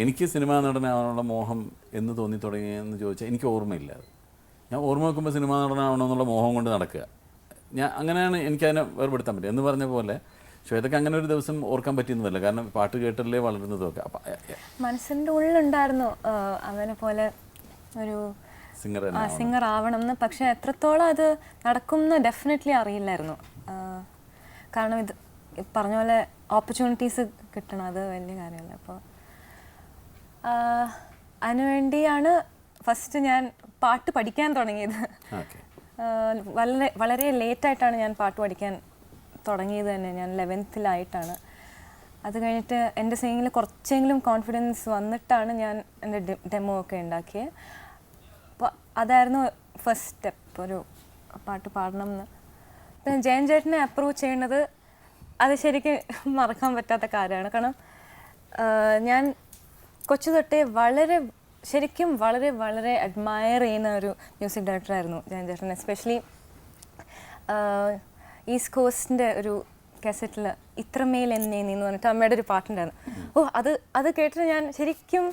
എനിക്ക് സിനിമാ നടനാവാനുള്ള മോഹം എന്ന് തോന്നി തുടങ്ങിയെന്ന് ചോദിച്ചാൽ എനിക്ക് ഓർമ്മയില്ല. ഞാൻ ഓർമ്മ വെക്കുമ്പോൾ സിനിമാ നടനാവണമെന്നുള്ള മോഹം കൊണ്ട് നടക്കുക. ഞാൻ അങ്ങനെയാണ് എനിക്കതിനെ വേർപെടുത്താൻ പറ്റുക. എന്ന് പറഞ്ഞ പോലെ ശ്വേതയ്ക്ക് അങ്ങനെ ഒരു ദിവസം ഓർക്കാൻ പറ്റുന്നതല്ല, കാരണം പാട്ട് കേട്ടല്ലേ വളരുന്നതൊക്കെ. അപ്പം മനസ്സിൻ്റെ ഉള്ളിലുണ്ടായിരുന്നു അവനെ പോലെ ഒരു സിംഗർ ആവണം എന്ന്. പക്ഷെ എത്രത്തോളം അത് നടക്കുമെന്ന് ഡെഫിനറ്റ്ലി അറിയില്ലായിരുന്നു. കാരണം ഇത് പറഞ്ഞ പോലെ ഓപ്പർച്യൂണിറ്റീസ് കിട്ടണം, അത് വലിയ കാര്യമല്ല. അപ്പോൾ അതിനുവേണ്ടിയാണ് ഫസ്റ്റ് ഞാൻ പാട്ട് പഠിക്കാൻ തുടങ്ങിയത്. വളരെ ലേറ്റായിട്ടാണ് ഞാൻ പാട്ട് പഠിക്കാൻ തുടങ്ങിയത് തന്നെ. ഞാൻ 11th അത് കഴിഞ്ഞിട്ട് എൻ്റെ സിംഗിങ്ങിൽ കുറച്ചെങ്കിലും കോൺഫിഡൻസ് വന്നിട്ടാണ് ഞാൻ എൻ്റെ ഡെമോ ഒക്കെ ഉണ്ടാക്കിയത്. അപ്പോൾ അതായിരുന്നു ഫസ്റ്റ് സ്റ്റെപ്പ്, ഒരു പാട്ട് പാടണം എന്ന്. പിന്നെ ജയൻ ചേട്ടനെ അപ്രൂവ് ചെയ്യുന്നത് അത് ശരിക്കും മറക്കാൻ പറ്റാത്ത കാര്യമാണ്. കാരണം ഞാൻ കൊച്ചു തൊട്ടേ ശരിക്കും വളരെ അഡ്മയർ ചെയ്യുന്ന ഒരു മ്യൂസിക് ഡയറക്ടറായിരുന്നു ജയൻ ചേട്ടൻ. എസ്പെഷ്യലി ഈസ്റ്റ് കോസ്റ്റിൻ്റെ ഒരു കാസറ്റിൽ ഇത്രമേൽ എന്നെ എന്ന് പറഞ്ഞിട്ട് അമ്മയുടെ ഒരു പാട്ടുണ്ടായിരുന്നു. അത് കേട്ടിട്ട് ഞാൻ ശരിക്കും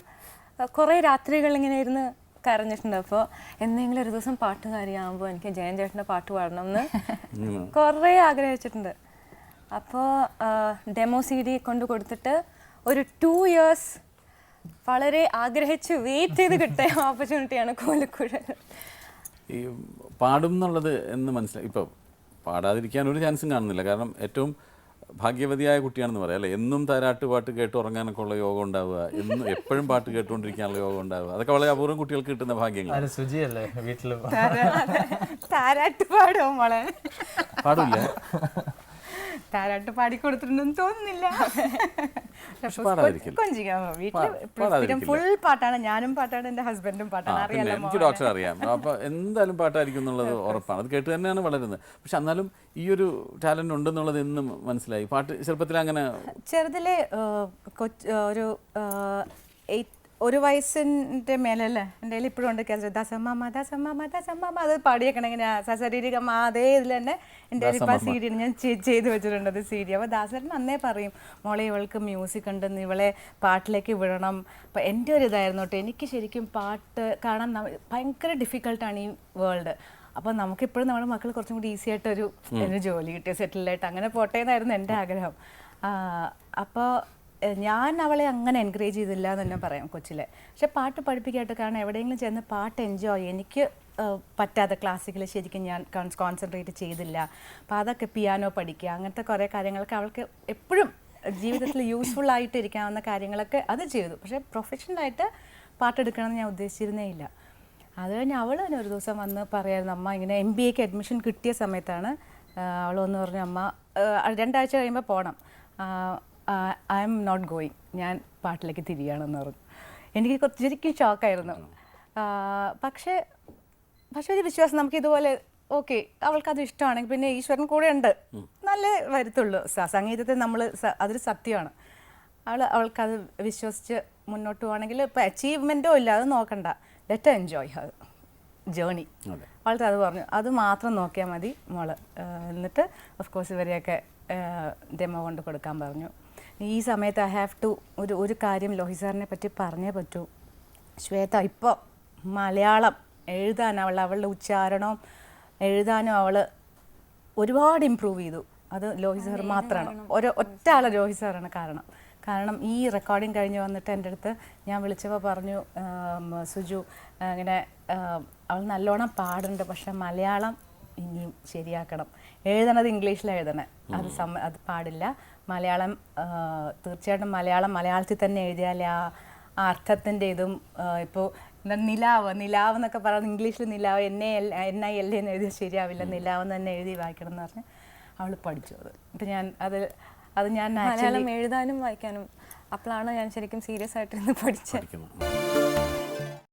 കുറേ രാത്രികൾ ഇങ്ങനെ ഇരുന്ന് കരഞ്ഞിട്ടുണ്ട്. അപ്പോൾ എന്തെങ്കിലും ഒരു ദിവസം പാട്ടുകാരിയാകുമ്പോൾ എനിക്ക് ജയൻ ചേട്ടൻ്റെ പാട്ട് പാടണം എന്ന് കുറേ ആഗ്രഹിച്ചിട്ടുണ്ട്. അപ്പോൾ ഡെമോ CD കൊണ്ട് കൊടുത്തിട്ട് ഒരു 2 years വളരെ ആഗ്രഹിച്ച് വെയിറ്റ് ചെയ്ത് കിട്ടിയ ഓപ്പർച്യൂണിറ്റിയാണ് കോലക്കുഴൽ. ഈ പാടും എന്നുള്ളത് എന്ന് മനസ്സിലായി. ഇപ്പോൾ പാടാതിരിക്കാൻ ഒരു ചാൻസും കാണുന്നില്ല, കാരണം ഏറ്റവും ഭാഗ്യവതിയായ കുട്ടിയാണെന്ന് പറയാം അല്ലേ. എന്നും താരാട്ട് പാട്ട് കേട്ട് ഉറങ്ങാനൊക്കെ ഉള്ള യോഗം ഉണ്ടാവുക, എപ്പോഴും പാട്ട് കേട്ടുകൊണ്ടിരിക്കാനുള്ള യോഗം ഉണ്ടാവുക, അതൊക്കെ വളരെ അപൂർവം കുട്ടികൾക്ക് കിട്ടുന്ന ഭാഗ്യങ്ങൾ. സുജിയല്ലേ വീട്ടിൽ താരാട്ട് പാടുമോ മോളെ? പാടില്ല, താരാട്ട് പാടിക്കൊടുത്തിട്ടുണ്ടെന്ന് തോന്നുന്നില്ല. ഫുൾ പാട്ടാണ്, ഞാനും പാട്ടാണ്, എൻ്റെ ഹസ്ബൻഡും പാട്ടാണ്. അറിയാലോ, എനിക്ക് ഡോക്ടർ അറിയാം. അപ്പോൾ എന്തായാലും പാട്ടായിരിക്കും എന്നുള്ളത് ഉറപ്പാണ്. അത് കേട്ട് തന്നെയാണ് വളരുന്നത്. പക്ഷെ എന്നാലും ഈ ഒരു ടാലന്റ് ഉണ്ടെന്നുള്ളത് എന്നും മനസ്സിലായി. പാട്ട് ചെറുപ്പത്തിൽ അങ്ങനെ ചെറുതിലെ ഒരു വയസ്സിൻ്റെ മേലല്ലേ എൻ്റെ കയ്യിൽ ഇപ്പോഴും ഉണ്ട് കേസരി ദസമ്മ ദസമ്മ ദസമ്മ. അത് പാടിയേക്കണം ഇങ്ങനെ സസരീരികമ്മ, അതേ ഇതിൽ തന്നെ എൻ്റെ കയ്യിൽ ഇപ്പോൾ CD ഞാൻ ചെയ്ത് വെച്ചിട്ടുണ്ട്, അത് CD. അപ്പോൾ ദാസരൻ അന്നേ പറയും, മോളെ ഇവൾക്ക് മ്യൂസിക് ഉണ്ടെന്ന്, ഇവളെ പാട്ടിലേക്ക് വിടണം. അപ്പോൾ എൻ്റെ ഒരു ഇതായിരുന്നു കേട്ടോ. എനിക്ക് ശരിക്കും പാട്ട് കാണാൻ ഭയങ്കര ഡിഫിക്കൽട്ടാണ് ഈ വേൾഡ്. അപ്പോൾ നമുക്കിപ്പോഴും നമ്മുടെ മക്കൾ കുറച്ചും കൂടി ഈസി ആയിട്ടൊരു ജോലി കിട്ടിയ സെറ്റിൽഡായിട്ട് അങ്ങനെ പോട്ടെ എന്നായിരുന്നു എൻ്റെ ആഗ്രഹം. അപ്പോൾ ഞാൻ അവളെ അങ്ങനെ എൻകറേജ് ചെയ്തില്ല എന്ന് തന്നെ പറയാം കൊച്ചിലെ. പക്ഷെ പാട്ട് പഠിപ്പിക്കായിട്ട്, കാരണം എവിടെയെങ്കിലും ചെന്ന് പാട്ട് എൻജോയ് എനിക്ക് പറ്റാതെ ക്ലാസിക്കൽ ശരിക്കും ഞാൻ കോൺസെൻട്രേറ്റ് ചെയ്തില്ല. അപ്പോൾ അതൊക്കെ പിയാനോ പഠിക്കുക, അങ്ങനത്തെ കുറേ കാര്യങ്ങളൊക്കെ അവൾക്ക് എപ്പോഴും ജീവിതത്തിൽ യൂസ്ഫുൾ ആയിട്ട് ഇരിക്കാവുന്ന കാര്യങ്ങളൊക്കെ അത് ചെയ്തു. പക്ഷേ പ്രൊഫഷണലായിട്ട് പാട്ടെടുക്കണമെന്ന് ഞാൻ ഉദ്ദേശിച്ചിരുന്നേ ഇല്ല. അത് കഴിഞ്ഞ് അവൾ തന്നെ ഒരു ദിവസം വന്ന് പറയായിരുന്നു, അമ്മ ഇങ്ങനെ MBAക്ക് അഡ്മിഷൻ കിട്ടിയ സമയത്താണ് അവൾ വന്ന് പറഞ്ഞു, അമ്മ 2 ആഴ്ച കഴിയുമ്പോൾ പോകണം, ഐ എം നോട്ട് ഗോയിങ്, ഞാൻ പാട്ടിലേക്ക് തിരിയാണെന്ന് പറഞ്ഞു. എനിക്ക് ശരിക്കും ഷോക്കായിരുന്നു. പക്ഷേ ഒരു വിശ്വാസം നമുക്ക് ഇതുപോലെ ഓക്കെ അവൾക്കത് ഇഷ്ടമാണെങ്കിൽ പിന്നെ ഈശ്വരൻ കൂടെ ഉണ്ട്, നല്ല വരുത്തുള്ളൂ. സംഗീതത്തെ നമ്മൾ അതൊരു സത്യമാണ്. അവൾക്കത് വിശ്വസിച്ച് മുന്നോട്ട് പോകണമെങ്കിൽ ഇപ്പോൾ അച്ചീവ്മെൻറ്റോ ഇല്ല, അത് നോക്കണ്ട, ലെറ്റ് എൻജോയ് ഹർ ജേണി. അവൾക്ക് അത് പറഞ്ഞു, അത് മാത്രം നോക്കിയാൽ മതി മോള്. എന്നിട്ട് ഓഫ് കോഴ്സ് ഇവരെയൊക്കെ ഡെമോ കൊണ്ട് കൊടുക്കാൻ പറഞ്ഞു. ഈ സമയത്ത് ഐ ഹാവ് ടു ഒരു കാര്യം ലോഹി സാറിനെ പറ്റി പറഞ്ഞേ പറ്റൂ. ശ്വേത ഇപ്പോൾ മലയാളം എഴുതാൻ അവളുടെ ഉച്ചാരണവും എഴുതാനും അവൾ ഒരുപാട് ഇമ്പ്രൂവ് ചെയ്തു. അത് ലോഹി സാർ മാത്രമാണ്, ഒറ്റ ആൾ ലോഹി സാറാണ് കാരണം ഈ റെക്കോർഡിങ് കഴിഞ്ഞ് വന്നിട്ട് എൻ്റെ അടുത്ത് ഞാൻ വിളിച്ചപ്പോൾ പറഞ്ഞു, സുജു ഇങ്ങനെ അവൾ നല്ലോണം പാടുന്നുണ്ട്, പക്ഷെ മലയാളം ഇനിയും ശരിയാക്കണം, എഴുതണത് ഇംഗ്ലീഷിലാണ് എഴുതണേ, അത് പാടില്ല, മലയാളം തീർച്ചയായിട്ടും മലയാളത്തിൽ തന്നെ എഴുതിയാൽ ആ അർത്ഥത്തിൻ്റെ ഇതും ഇപ്പോൾ നിലാവ് എന്നൊക്കെ പറയുന്നത് ഇംഗ്ലീഷിൽ നിലാവ് NIL എന്ന് എഴുതിയാൽ ശരിയാവില്ല, നിലാവെന്ന് തന്നെ എഴുതി വായിക്കണം എന്ന് പറഞ്ഞ് അവൾ പഠിച്ചു. എന്നിട്ട് ഞാൻ അത് ഞാൻ മലയാളം എഴുതാനും വായിക്കാനും അപ്പോഴാണ് ഞാൻ ശരിക്കും സീരിയസ് ആയിട്ടിരുന്ന് പഠിച്ചത്.